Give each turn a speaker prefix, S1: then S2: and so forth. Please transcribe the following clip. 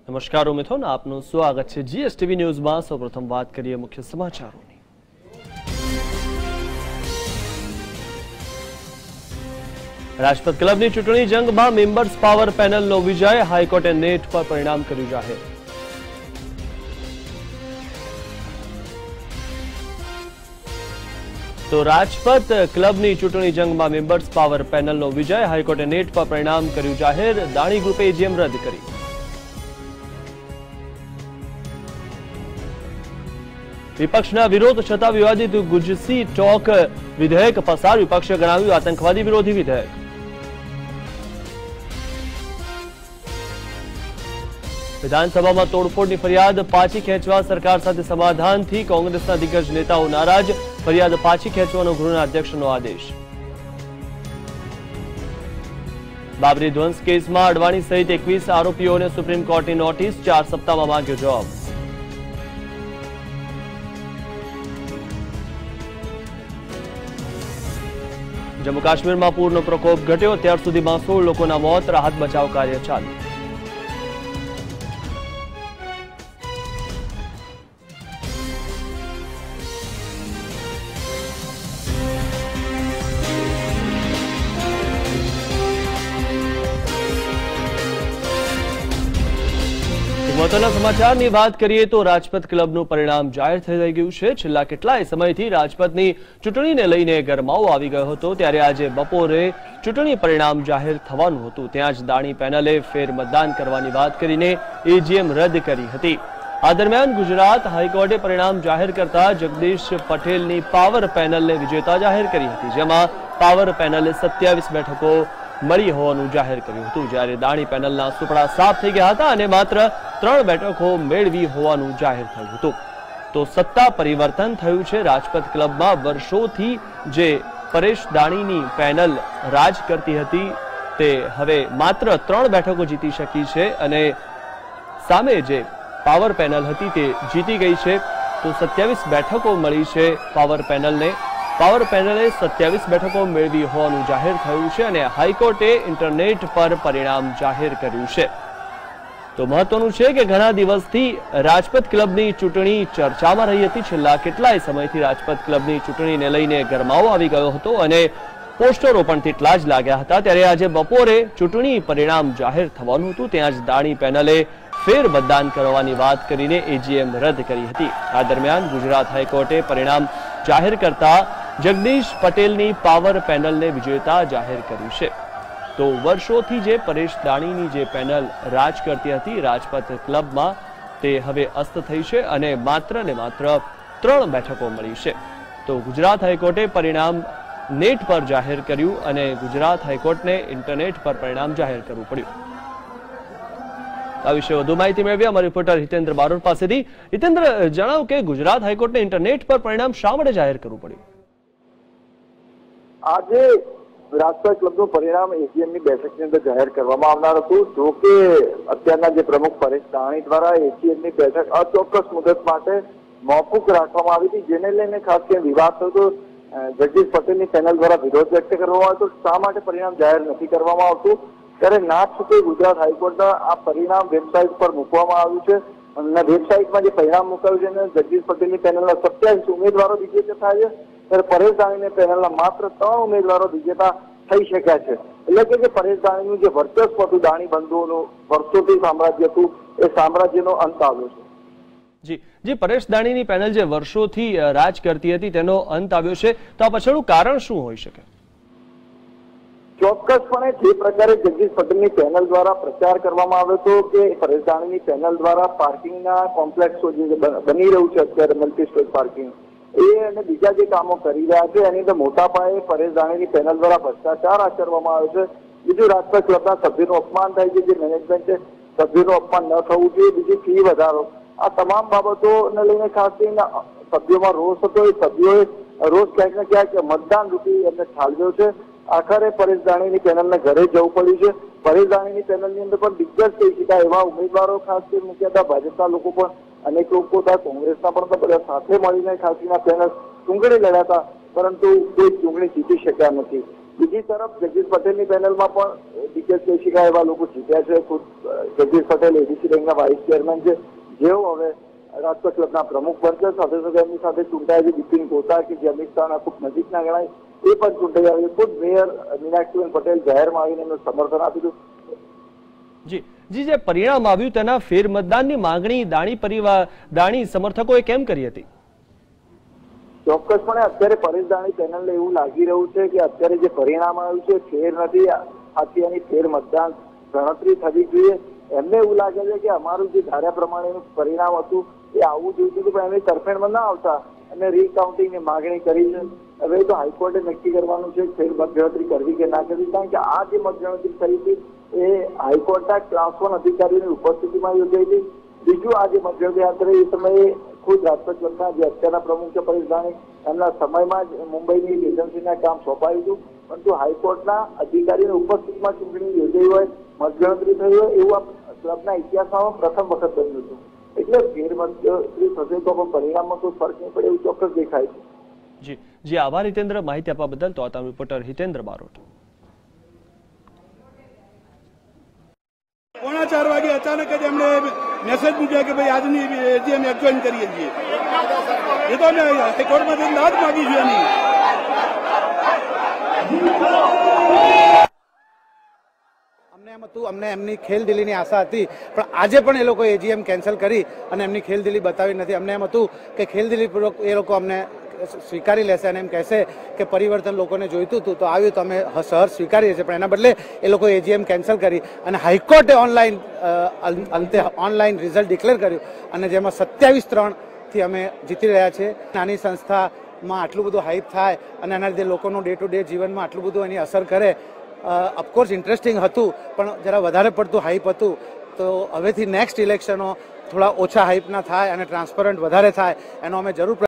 S1: નમસ્કાર મિથુન, આપનું સ્વાગત છે જીએસટીવી ન્યૂઝમાં। સૌપ્રથમ વાત કરીએ મુખ્ય સમાચારોની। રાજપથ ક્લબની ચૂંટણી જંગમાં મેમ્બર્સ પાવર પેનલનો વિજય, હાઈકોર્ટે નેટ પર પરિણામ કર્યું જાહેર। તો રાજપથ ક્લબની ચૂંટણી જંગમાં મેમ્બર્સ પાવર પેનલનો વિજય, હાઈકોર્ટે નેટ પર પરિણામ કર્યું જાહેર। દાણી ગ્રુપે એજીએમ રદ કરી। વિપક્ષના વિરોધ છતાં વિવાદિત ગુજસી ટોક વિધેયક પસાર, વિપક્ષે ગણાવ્યું આતંકવાદી વિરોધી વિધેયક। વિધાનસભામાં તોડફોડની ફરિયાદ પાછી ખેંચવા સરકાર સાથે સમાધાનથી કોંગ્રેસના દિગ્ગજ નેતાઓ નારાજ, ફરિયાદ પાછી ખેંચવાનો ગૃહના અધ્યક્ષનો આદેશ। બાબરી ધ્વંસ કેસમાં અડવાણી સહિત 21 આરોપીઓને સુપ્રીમ કોર્ટની નોટિસ, 4 સપ્તાહમાં માંગ્યો જવાબ। જમ્મુ કાશ્મીરમાં પૂરનો પ્રકોપ ઘટ્યો, અત્યાર સુધીમાં 16 લોકોના મોત, રાહત બચાવ કાર્ય ચાલુ। મહત્વના સમાચારની વાત કરીએ તો રાજપથ ક્લબનું પરિણામ જાહેર થઈ ગયું છે। છેલ્લા કેટલાય સમયથી રાજપથની ચૂંટણીને લઈને ગરમાવો આવી ગયો હતો, ત્યારે આજે બપોરે ચૂંટણી પરિણામ જાહેર થવાનું હતું, ત્યાં જ દાણી પેનલે ફેર મતદાન કરવાની વાત કરીને એજીએમ રદ કરી હતી। આ દરમિયાન ગુજરાત હાઈકોર્ટે પરિણામ જાહેર કરતા જગદીશ પટેલની પાવર પેનલને વિજેતા જાહેર કરી હતી, જેમાં પાવર પેનલે 27 બેઠકો મળી હોવાનું જાહેર કર્યું હતું, જ્યારે દાણી પેનલના સુપડા સાફ થઈ ગયા હતા અને માત્ર 3 બેઠકો મેળવી હોવાનું જાહેર થયું હતું। તો સત્તા પરિવર્તન થયું છે રાજપથ ક્લબમાં। વર્ષોથી જે પરેશ દાણીની પેનલ રાજ કરતી હતી તે હવે માત્ર 3 બેઠકો જીતી શકી છે અને સામે જે પાવર પેનલ હતી તે જીતી ગઈ છે। તો 27 બેઠકો મળી છે પાવર પેનલને। પાવર પેનલે 27 બેઠકો મેળવી હોવાનું જાહેર થયું છે અને હાઈકોર્ટે ઇન્ટરનેટ પર પરિણામ જાહેર કર્યું છે। તો મહત્વનું છે કે ઘણા દિવસથી રાજપથ ક્લબની ચૂંટણી ચર્ચામાં રહી હતી। છેલ્લા કેટલાય સમયથી રાજપથ ક્લબની ચૂંટણીને લઈને ગરમાવો આવી ગયો હતો અને પોસ્ટરો પણ તેટલા જ લાગ્યા હતા, ત્યારે આજે બપોરે ચૂંટણી પરિણામ જાહેર થવાનું હતું, ત્યાં જ દાણી પેનલે ફેર મતદાન કરવાની વાત કરીને એજીએમ રદ કરી હતી। આ દરમિયાન ગુજરાત હાઈકોર્ટે પરિણામ જાહેર કરતા જગદીશ પટેલની પાવર પેનલને વિજેતા જાહેર કર્યું છે। તો વર્ષોથી જે પરેશ દાણીની જે પેનલ રાજ કરતી હતી રાજપથ ક્લબમાં તે હવે અસ્ત થઈ છે અને માત્ર ને માત્ર 3 બેઠકો મળી છે। તો ગુજરાત હાઈકોર્ટે પરિણામ નેટ પર જાહેર કર્યું અને ગુજરાત હાઈકોર્ટને ઇન્ટરનેટ પર પરિણામ જાહેર કરવું પડ્યું। આ વિશે વધુ માહિતી મેળવી અમારા રિપોર્ટર હિતેન્દ્ર બારોટ પાસેથી। હિતેન્દ્ર, જણાવો કે ગુજરાત હાઈકોર્ટને ઇન્ટરનેટ પર પરિણામ શા માટે જાહેર કરવું પડ્યું?
S2: આજે રાજપથ ક્લબનું પરિણામ એજીએમની બેઠકની અંદર જાહેર કરવામાં આવનાર હતું, જો કે અત્યારના જે પ્રમુખ પરેશ દાણી દ્વારા એજીએમની બેઠક અચોક્કસ મુદત માટે મોકૂફ રાખવામાં આવી હતી, જેને લઈને ખાસ કરીને વિવાદ થતો। જગદીશ પટેલની પેનલ દ્વારા વિરોધ વ્યક્ત કરવામાં આવ્યો, શા માટે પરિણામ જાહેર નથી કરવામાં આવતું, ત્યારે ના છૂટે ગુજરાત હાઈકોર્ટના આ પરિણામ વેબસાઇટ પર મૂકવામાં આવ્યું છે અને વેબસાઇટમાં જે પરિણામ મુકાયું છે જગદીશ પટેલની પેનલના 27 ઉમેદવારો વિજેતા થાય છે, ત્યારે પરેશ દાણીની પેનલના માત્ર 3 ઉમેદવારો વિજેતા થઈ શક્યા છે। એટલે કે પરેશ દાણીનું જે વર્ચસ્વ હતું, દાણી બંધુઓનું વર્ષોથી સામ્રાજ્ય હતું, એ સામ્રાજ્યનો અંત આવ્યો છે।
S1: જી, પરેશ દાણીની પેનલ જે વર્ષોથી રાજ કરતી હતી તેનો અંત આવ્યો છે, તો આ પાછળનું કારણ શું હોઈ શકે?
S2: ચોક્કસપણે જે પ્રકારે જગદીશ પટેલની પેનલ દ્વારા પ્રચાર કરવામાં આવ્યો હતો કે પરેશ દાણીની પેનલ દ્વારા પાર્કિંગના કોમ્પ્લેક્સો જે બની રહ્યું છે અત્યારે મલ્ટી સ્ટોર પાર્કિંગ, એ અને બીજા જે કામો કરી રહ્યા છે એની અંદર મોટા પાયે પરેશ દાણીની પેનલ દ્વારા ભ્રષ્ટાચાર આચરવામાં આવ્યો છે। બીજું રાજપથ ક્લબના સભ્યોનું અપમાન થાય છે, જે મેનેજમેન્ટ સભ્યોનું અપમાન ન થવું જોઈએ, બીજી ફી વધારો, આ તમામ બાબતોને લઈને ખાસ કરીને સભ્યોમાં રોષ હતો। એ સભ્યોએ રોષ ક્યાંક ને ક્યાંક મતદાન રૂપી એમને ઠાલવ્યો છે। આખરે પરેશ દાણીની પેનલને ઘરે જવું પડ્યું છે। પરેશ દાણીની પેનલની અંદર પણ દિગ્ગજ કહી શકાય એવા ઉમેદવારો ખાસ કરીને મૂક્યા હતા, ભાજપના લોકો પણ અનેક લોકો હતા, કોંગ્રેસના પણ બધા સાથે મળીને ખાસ કરીને પેનલ ચૂંટણી લડ્યા હતા, પરંતુ કોઈ ચૂંટણી જીતી શક્યા નથી। બીજી તરફ જગદીશ પટેલની પેનલમાં પણ ડીકે કૌશિકા એવા લોકો જીત્યા છે. ખુદ જગદીશ પટેલ એડીસી બેંકના વાઇસ ચેરમેન છે, જેઓ હવે રાજકોટ ક્લબના પ્રમુખ બનશે. સાથે સાથે એમની સાથે ચૂંટાયા છે બિપિન કોતા, કે જે અમિત શાહના ખૂબ નજીકના ગણાય, એ પણ ચૂંટાઈ આવે. ખુદ મેયર મીનાક્ષીબેન પટેલ જાહેરમાં આવીને એમનું સમર્થન આપ્યું.
S1: જી જે પરિણામ આવ્યું તેના ફેર મતદાનની માંગણી દાણી સમર્થકોએ કેમ કરી હતી?
S2: ચોક્કસપણે અત્યારે પરેશ દાણી પેનલને એવું લાગી રહ્યું છે કે અત્યારે જે પરિણામ આવ્યું છે ફેર નથી, આથી એની ફેર મતદાન ગણતરી થવી જોઈએ. એમને એવું લાગે છે કે અમારું જે ધાર્યા પ્રમાણેનું પરિણામ હતું એ આવવું જોઈતું હતું, પણ એમની તરફેણમાં ના આવતા અને રીકાઉન્ટિંગની માંગણી કરી છે. હવે તો હાઈકોર્ટે નક્કી કરવાનું છે ફેર મતગણતરી કરવી કે ના કરવી, કારણ કે આ જે મતગણતરી કરી હતી એ હાઈકોર્ટના ક્લાસ 1 અધિકારીઓની ઉપસ્થિતિમાં યોજાઈ હતી. બીજું આ જે મતગણતરી હાથ ધરી એ સમયે ખુદ રાજકોટ ક્લબના જે અત્યારના પ્રમુખ છે પરેશ દાણી, એમના સમયમાં જ મુંબઈની એજન્સીના કામ સોંપાયું હતું, પરંતુ હાઈકોર્ટના અધિકારીઓની ઉપસ્થિતિમાં ચૂંટણી યોજાઈ હોય, મતગણતરી થઈ હોય એવું આ ક્લબના ઇતિહાસમાં પ્રથમ વખત બન્યું હતું. એટલે ફેર મતગણતરી થશે તો પણ પરિણામમાં કોઈ ફરક નહીં પડે એવું ચોક્કસ દેખાય છે.
S1: જી આભાર હિતેન્દ્ર, માહિતી આપવા બદલ. તો આ રિપોર્ટર હિતેન્દ્ર બારોટ.
S3: 3:45 વાગે અચાનક જ એમને મેસેજ મૂક્યા કે ભાઈ આજની એજીએમ એડજોઇન કરીએ છીએ. એ તો અમે હાઈકોર્ટમાં જઈને દાદ માગી છે એની.
S4: અમને એમની ખેલદિલીની આશા હતી, પણ આજે પણ એ લોકો એજીએમ કેન્સલ કરી અને એમની ખેલદિલી બતાવી નથી. અમને એમ હતું કે ખેલદિલીપૂર્વક એ લોકો અમને સ્વીકારી લેશે અને એમ કહેશે કે પરિવર્તન લોકોને જોઈતું હતું તો આવ્યું તો અમે સહર્ષ સ્વીકારીએ છીએ, પણ એના બદલે એ લોકો એજીએમ કેન્સલ કરી અને હાઈકોર્ટે ઓનલાઈન રિઝલ્ટ ડિક્લેર કર્યું અને જેમાં 27-3 અમે જીતી રહ્યા છીએ. નાની સંસ્થામાં આટલું બધું હાઈપ થાય અને એના લીધે લોકોનું ડે ટુ ડે જીવનમાં આટલું બધું એની અસર કરે, ઓફકોર્સ ઇન્ટરેસ્ટિંગ હતું, પણ જરા વધારે પડતું હાઈપ હતું. તો હવેથી નેક્સ્ટ ઇલેક્શનો થોડા ઓછા હાઈપના થાય અને ટ્રાન્સપરન્ટ વધારે થાય એનો અમે જરૂર